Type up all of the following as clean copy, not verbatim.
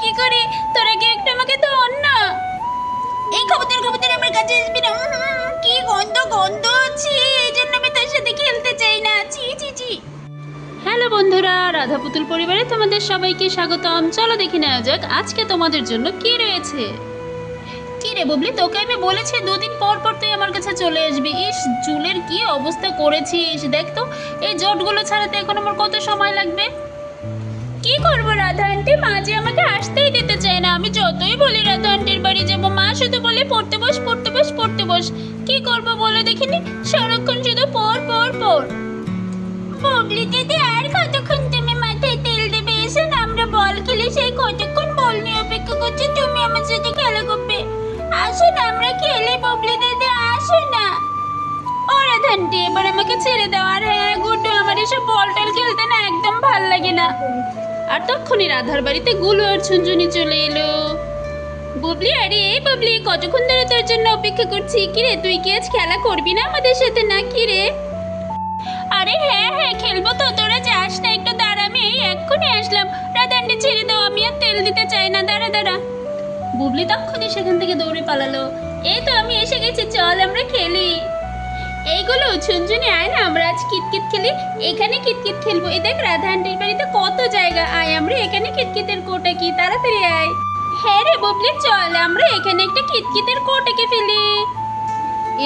কি করি? তোরা কি একটু আমাকে ধর না। এই খবরদার আমার কাছে আসবি না। কি গন্ধ গন্ধ, ছি, এই জন্য আমি তোর সাথে খেলতে চাই না। ছি ছি ছি। হ্যালো বন্ধুরা, রাধা পুতুল পরিবারে তোমাদের সবাইকে স্বাগতম। চলো দেখে নেওয়া যাক আজকে তোমাদের জন্য কি রয়েছে। কি রে বুবলি, তোকে আমি বলেছি দুদিন পর পর তুই আমার কাছে চলে আসবি। ইস, চুলের কি অবস্থা করেছিস দেখ তো। এই জটগুলো ছাড়াতে এখন আমার কত সময় লাগবে। কি করবো রাধা আন্টি, মা যে আমাকে আসতেই দিতে চায় না। আমি যতই বলি রাধা আন্টির বাড়ি যাবো, মা শুধু বলে পড়তে বস পড়তে বস পড়তে বস। কি করবো বলো দেখিনি, সারাক্ষণ শুধু পড় পড় পড়। বুবলি দিদি, আর কতক্ষণ তুমি মাথায় তেল দেবে? এসে না, আমরা বল খেলি, সেই কতক্ষণ বল নিয়ে অপেক্ষা করছি তুমি আমার সাথে খেলা করবে। আসো না, আমরা খেলি। বুবলি দিদি আসো না। ও রাধা আন্টি, এবার আমাকে ছেড়ে দাও। আর হ্যাঁ গুড্ডু, আমার এসব বল টল খেলতে না একদম ভাল লাগে না। আর তখনই রাধার বাড়িতে গুলু আর ঝুনঝুনি চলে এলো। বুবলি, আরে এই বুবলি, কতক্ষণ ধরে তোর জন্য অপেক্ষা করছি। কিরে, তুই কি আজ খেলা করবি না আমাদের সাথে না কি রে? আরে হ্যাঁ হ্যাঁ খেলবো তো, তোরা যাস না, একটু দাঁড়া, আমি এই এক্ষুনি আসলাম। রাধা আন্টি ছেড়ে দাও, আমি আর তেল দিতে চাই না, দাঁড়া দাঁড়া। বুবলি তখনই সেখান থেকে দৌড়ে পালালো। এই তো আমি এসে গেছি, চল আমরা খেলি। এইগুলো ঝুনঝুনি, আয় না, আমরা আজ কিতকিত খেলি। এখানে কিতকিত খেলবো। এই দেখ রাধা আন্টির বাড়িতে কত জায়গা, আয় আমরা এখানে কিতকিতের কোটা কি, তাড়াতাড়ি আয়। হ্যাঁ রে বুবলি, চল আমরা এখানে একটা কিতকিতের কোট এঁকে ফেলি।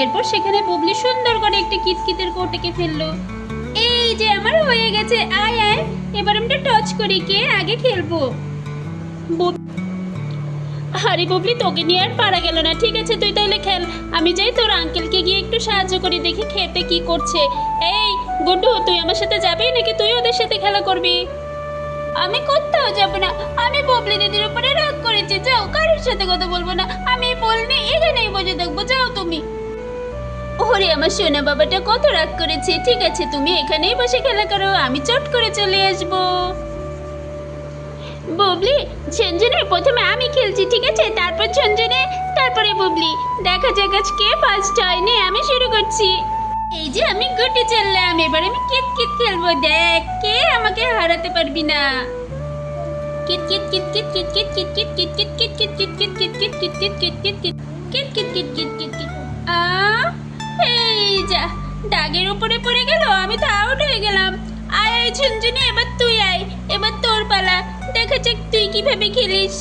এরপর সেখানে বুবলি সুন্দর করে একটা কিতকিতের কোট এঁকে ফেললো। এই যে আমার হয়ে গেছে, আয় আয়, এবার আমরা টচ করি, কে আগে খেলবো। আরে বুবলি, তোকে নিয়ে আর পারা গেল না। ঠিক আছে তুই তাহলে খেল, আমি যাই তোর আঙ্কেলকে গিয়ে একটু সাহায্য করি, দেখি খেতে কি করছে। এই গুড্ডু, তুই আমার সাথে যাবি নাকি তুই ওদের সাথে খেলা করবি? আমি কোথাও যাব না, আমি বুবলি দিদির উপরে রাগ করেছি। যাও, কারোর সাথে কথা বলবো না, আমি বলনি এখানেই বসে থাকবো, যাও তুমি। ওরে আমার সোনা বাবাটা কত রাগ করেছে। ঠিক আছে তুমি এখানেই বসে খেলা করো, আমি চট করে চলে আসবো। বুবলি, ঝুনঝুনি প্রথমে আমি খেলছি, ঠিক আছে, তারপর ঝুনঝুনি, তারপরে বুবলি। দেখা যাক আজ কে ফার্স্ট হয়। নে আমি শুরু করছি। এই যে আমি গুটি চললাম, এবার আমি কিতকিত খেলবো। দেখ কে আমাকে হারাতে পারবি না। কিতকিত কিতকিত কিতকিত কিতকিত কিতকিত কিতকিত কিতকিত কিতকিত কিতকিত কিতকিত কিতকিত কিতকিত কিতকিত। আ এই যা, দাগের উপরে পড়ে গেল, আমি তো আউট হয়ে গেলাম। আয় আয় ঝুনঝুনি, এবার তুই আয়, এবার তোর পালা। দেখা যাক তুই কিভাবে খেলিস।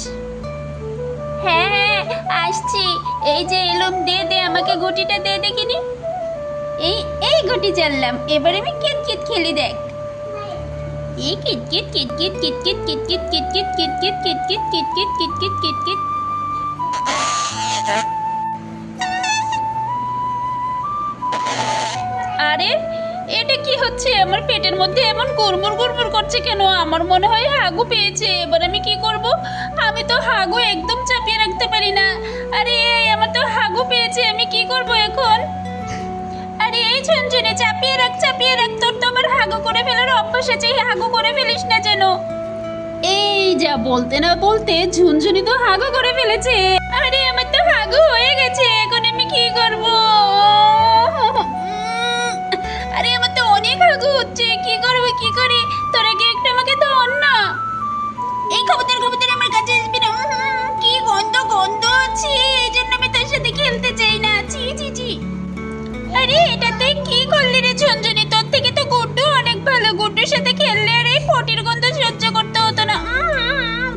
হ্যাঁ হ্যাঁ আসছি, এই যে এলুম, দে দে আমাকে গুটিটা দে দেখিনি। এই এই গুটি চাললাম, এবার আমি কিতকিত খেলি, দেখ। এই কিতকিত কিতকিত কিতকিত কিতকিত কিতকিত কিতকিত কিতকিত কিতকিত কিতকিত কিতকিত। আরে এটা কি হচ্ছে? আমার পেটের মধ্যে এমন গুড়মুড় গুড়মুড় করছে কেন? আমার মনে হয় হাগু পেয়েছে। এবার আমি কি করব? আমি তো হাগু একদম চাপিয়ে রাখতে পারি না। আরে আমার তো হাগু পেয়েছে, আমি কি করব এখন? আরে এই ঝুনঝুনি, চাপিয়ে রাখ চাপিয়ে রাখ, তোর তো আমার হাগু করে ফেলার অভ্যাস আছে, হাগু করে ফেলিস না যেন। এই যা, বলতে না বলতে ঝুনঝুনি তো হাগু করে ফেলেছে। আরে আমার তো হাগু হয়ে গেছে, এখন আমি কি করব? আরে আমার তো অনেক হাগু হচ্ছে, কি করব কি করি? তোরা কি একটু আমাকে ধর না। এই খবরদার আমার কাছে আসবি না। কি গন্ধ গন্ধ, ছি, এই জন্য আমি তোর সাথে খেলতে চাই না। ছি ছি ছি। আরে এটা তুই কি করলি রে ঝুনঝুনি? তোর থেকে তো গুড্ডু অনেক ভালো, গুড্ডুর সাথে খেললে আর এই পটির গন্ধ সহ্য করতে হতো না।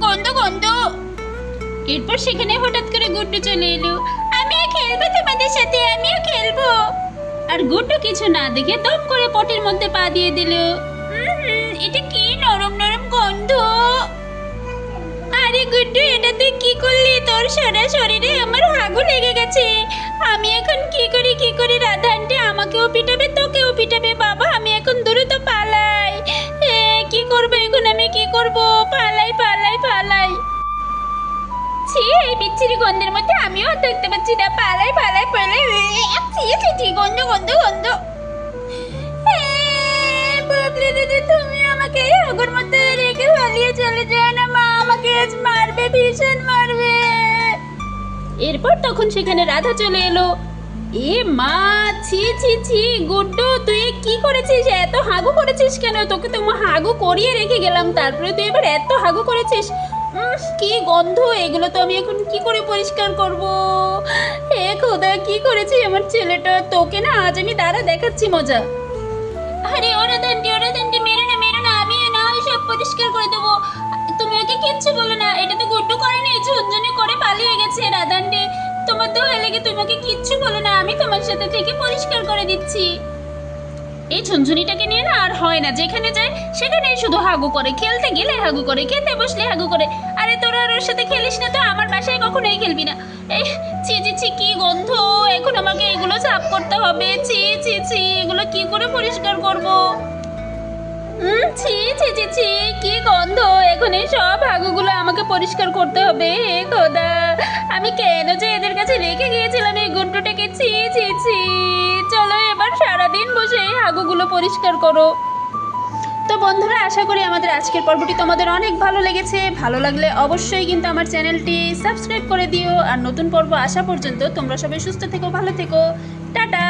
গন্ধ গন্ধ। এরপর সেখানে হঠাৎ করে গুড্ডু চলে এলো। আমিও খেলবো তোমাদের সাথে, আমিও খেলবো। আর গুড্ডু কিছু না দেখে দম করে পটির মধ্যে পা দিয়ে দিল। এটা কি নরম নরম গন্ধ। আরে গুড্ডু, এটা তুই কি করলি? তোর সারা শরীরে আমার হাগু লেগে গেছে। আমি এখন কি করি কি করি? রাধা আন্টি আমাকেও পিটাবে, তোকেও পিটাবে। বাবা, আমি এখন দ্রুত পালাই। কি করবো এখন আমি, কি করব? পালাই পালাই পালাই। ছি, এই বিচ্ছিরি গন্ধের মধ্যে আমিও আর থাকতে পারছি না। পালাই পালাই পালাই। গন্ধ গন্ধ গন্ধ। বুবলি দিদি, তুমি আমাকে এই হাগুর মধ্যে রেখে পালিয়ে চলে যায় না। মা আমাকে আজ মারবে, ভীষণ মারবে। এরপর তখন সেখানে রাধা চলে এলো। এ মা, ছি ছি ছি, গুড্ডু তুই কি করেছিস? এত হাগু করেছিস কেন? তোকে তো হাগু করিয়ে রেখে গেলাম, তারপরে তুই এবার এত হাগু করেছিস। কি গন্ধ! এগুলো তো আমি এখন কি করে পরিষ্কার করব? হে খোদা, কি করেছে আমার ছেলেটা! তোকে না আজ আমি দাঁড়া দেখাচ্ছি মজা। আরে ওরা দান্ডি মেরো না, আমি না হয় সব পরিষ্কার করে দেবো। তুমি ওকে কিচ্ছু বলো না, এটা তো গুড্ডু করেনি, ঝুনঝুনি করে পালিয়ে গেছে। রাধান্ডি, তোমার তো হয়ে লেগে তুমি ওকে কিচ্ছু বলো না, আমি তোমার সাথে থেকে পরিষ্কার করে দিচ্ছি। এই ঝুনঝুনিটাকে নিয়ে না আর হয় না, যেখানে যায় সেখানেই শুধু হাগু করে, খেলতে গেলে হাগু করে, খেতে বসলে হাগু করে। আরে তোরা আর ওর সাথে খেলিস না তো, আমার বাসায় কখনোই খেলবি না। এই ছি ছি ছি, কি গন্ধ! এখন আমাকে এগুলো সাফ করতে হবে। ছি ছি ছি, এগুলো কি করে পরিষ্কার করব? ছি ছি ছি ছি, কি গন্ধ! এখন এই সব হাগুগুলো আমাকে পরিষ্কার করতে হবে। হে খোদা, আমি কেন যে এদের কাছে রেখে গিয়েছিলাম এই গুড্ডুটাকে! ছি ছি ছি। চলো এবার সারাদিন বসে এই হাগুগুলো পরিষ্কার করো। তো বন্ধুরা, আশা করি আমাদের আজকের পর্বটি তোমাদের অনেক ভালো লেগেছে। ভালো লাগলে অবশ্যই কিন্তু আমার চ্যানেলটি সাবস্ক্রাইব করে দিও। আর নতুন পর্ব আসা পর্যন্ত তোমরা সবাই সুস্থ থেকো, ভালো থেকো। টাটা।